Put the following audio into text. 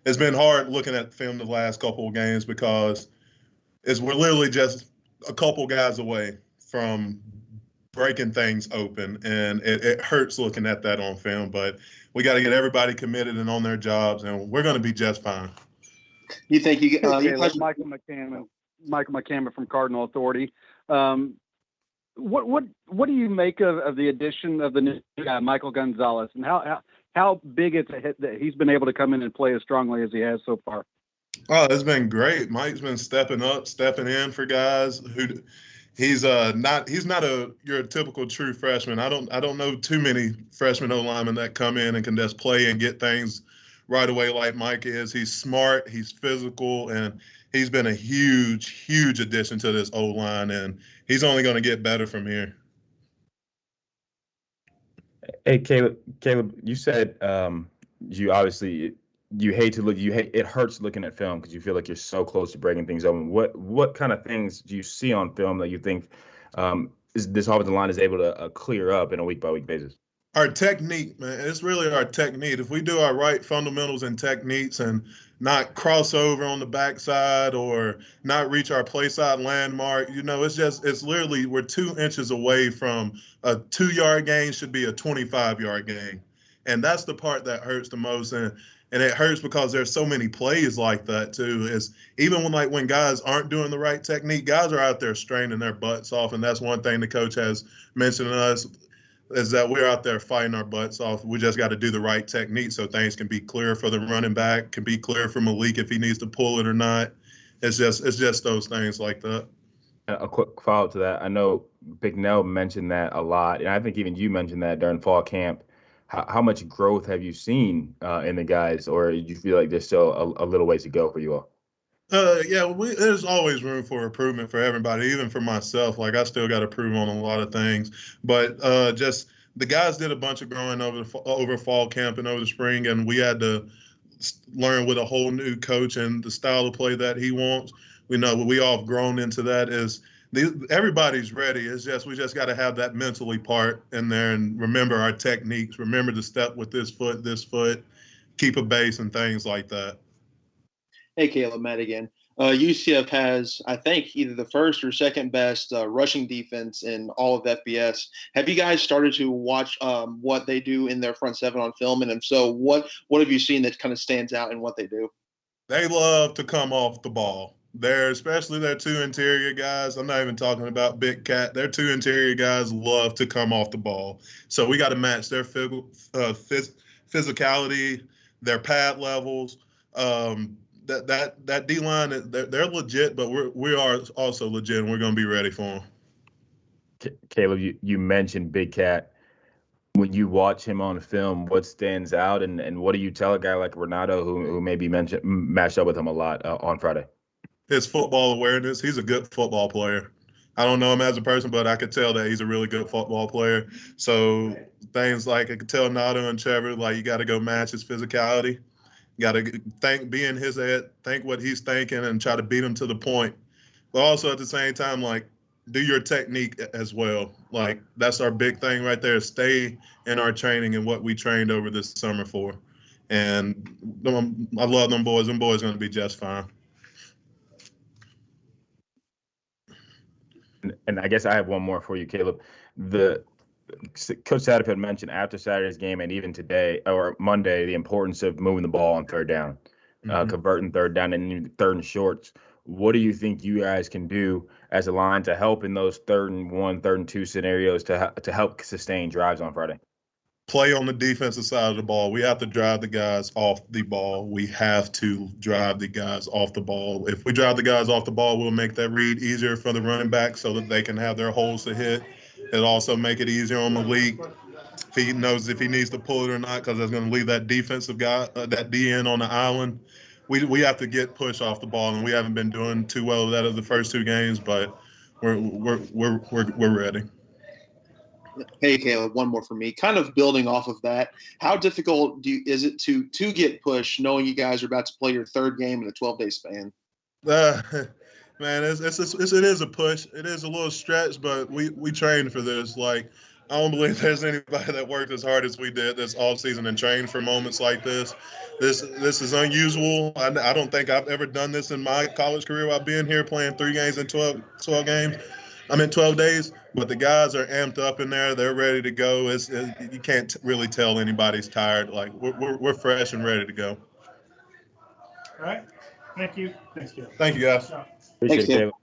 It's been hard looking at film the last couple of games because we're literally just a couple guys away from breaking things open, and it hurts looking at that on film. But we got to get everybody committed and on their jobs, and we're going to be just fine. You think you Caleb, Michael McCammon from Cardinal Authority. What do you make of the addition of the new guy, Michael Gonzalez, and how big it's a hit that he's been able to come in and play as strongly as he has so far? Oh, it's been great. Mike's been stepping in for guys who he's not your typical true freshman. I don't know too many freshman O-linemen that come in and can just play and get things right away like Mike is. He's smart, he's physical, and he's been a huge addition to this O-line, and he's only going to get better from here. Hey, Caleb, you said it hurts looking at film because you feel like you're so close to breaking things open. What kind of things do you see on film that you think this offensive line is able to clear up in a week-by-week basis? Our technique, man. It's really our technique. If we do our right fundamentals and techniques and not cross over on the backside or not reach our play side landmark, it's literally we're 2 inches away from a 2-yard gain should be a 25-yard gain. And that's the part that hurts the most. And it hurts because there's so many plays like that too. Is even when guys aren't doing the right technique, guys are out there straining their butts off. And that's one thing the coach has mentioned to us, is that we're out there fighting our butts off. We just got to do the right technique so things can be clear for the running back, can be clear for Malik if he needs to pull it or not. It's just those things like that. A quick follow-up to that. I know Big Nell mentioned that a lot, and I think even you mentioned that during fall camp. How much growth have you seen in the guys, or do you feel like there's still a little ways to go for you all? There's always room for improvement for everybody, even for myself. Like, I still got to improve on a lot of things. But just the guys did a bunch of growing over fall camp and over the spring, and we had to learn with a whole new coach and the style of play that he wants. We know we all have grown into that. Everybody's ready. It's just we just got to have that mentally part in there and remember our techniques, remember to step with this foot, keep a base and things like that. Hey, Caleb, Matt again. UCF has, I think, either the first or second best rushing defense in all of FBS. Have you guys started to watch what they do in their front seven on film? And if so, what have you seen that kind of stands out in what they do? They love to come off the ball. Especially their 2 interior guys. I'm not even talking about Big Cat. Their 2 interior guys love to come off the ball. So we got to match their physicality, their pad levels. That D-line, they're legit, but we are also legit, and we're going to be ready for them. Caleb, you mentioned Big Cat. When you watch him on film, what stands out, and what do you tell a guy like Renato who maybe matched up with him a lot on Friday? His football awareness. He's a good football player. I don't know him as a person, but I could tell that he's a really good football player. So things like I could tell Nato and Trevor, like, you got to go match his physicality. You got to be in his head, think what he's thinking, and try to beat him to the point. But also at the same time, like, do your technique as well. Like, that's our big thing right there. Stay in our training and what we trained over this summer for. And I love them boys. Them boys are going to be just fine. And I guess I have one more for you, Caleb. The Coach Satterfield mentioned after Saturday's game and even today or Monday the importance of moving the ball on third down, converting third down and third and shorts. What do you think you guys can do as a line to help in those 3rd and 1, 3rd and 2 scenarios to help sustain drives on Friday? Play on the defensive side of the ball. We have to drive the guys off the ball. We have to drive the guys off the ball. If we drive the guys off the ball, we'll make that read easier for the running back so that they can have their holes to hit. It'll also make it easier on Malik if he knows if he needs to pull it or not, because that's going to leave that defensive guy, that DN on the island. We have to get push off the ball, and we haven't been doing too well with that of the first 2 games, but we're ready. Hey, Caleb, one more for me. Kind of building off of that, how difficult is it to get push, knowing you guys are about to play your 3rd game in a 12-day span? Man, it is a push. It is a little stretch, but we train for this. Like, I don't believe there's anybody that worked as hard as we did this offseason and trained for moments like this. This is unusual. I don't think I've ever done this in my college career while being here playing 3 games in 12 games. 12 days. But the guys are amped up in there. They're ready to go. You can't really tell anybody's tired. Like we're fresh and ready to go. All right. Thank you. Thanks, Caleb. Thank you, guys. Appreciate it, Caleb.